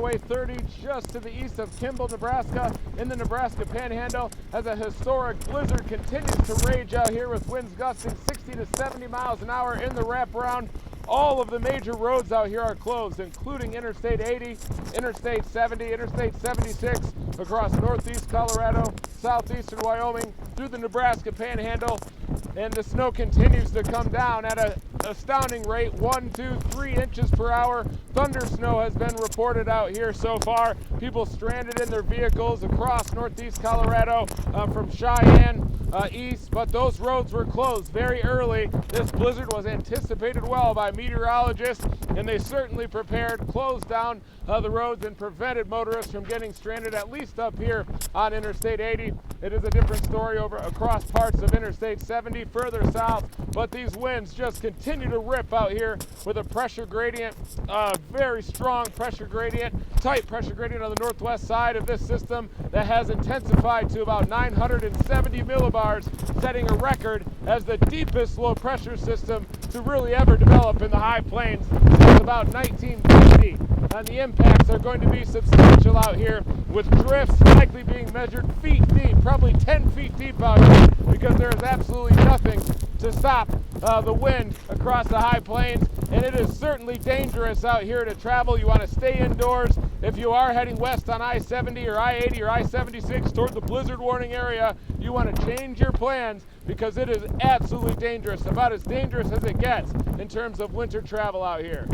Highway 30 just to the east of Kimball, Nebraska in the Nebraska Panhandle as a historic blizzard continues to rage out here with winds gusting 60 to 70 miles an hour in the wraparound. All of the major roads out here are closed, including Interstate 80, Interstate 70, Interstate 76, across northeast Colorado, southeastern Wyoming, through the Nebraska Panhandle. And the snow continues to come down at an astounding rate, 1, 2, 3 inches per hour. Thunder snow has been reported out here so far. People stranded in their vehicles across northeast Colorado from Cheyenne east, but those roads were closed very early. This blizzard was anticipated well by meteorologists, and they certainly prepared, closed down the roads and prevented motorists from getting stranded, at least up here on Interstate 80. It is a different story over across parts of Interstate 70 further south, but these winds just continue to rip out here with a pressure gradient, very strong pressure gradient, tight pressure gradient on the northwest side of this system that has intensified to about 970 millibars, setting a record as the deepest low pressure system to really ever develop in the high plains since about 1950. And the impacts are going to be substantial out here, with drifts likely being measured feet deep, probably 10 feet deep out here, because there is absolutely nothing to stop the wind across the high plains. And it is certainly dangerous out here to travel. You want to stay indoors. If you are heading west on I-70 or I-80 or I-76 toward the blizzard warning area, you want to change your plans, because it is absolutely dangerous, about as dangerous as it gets in terms of winter travel out here.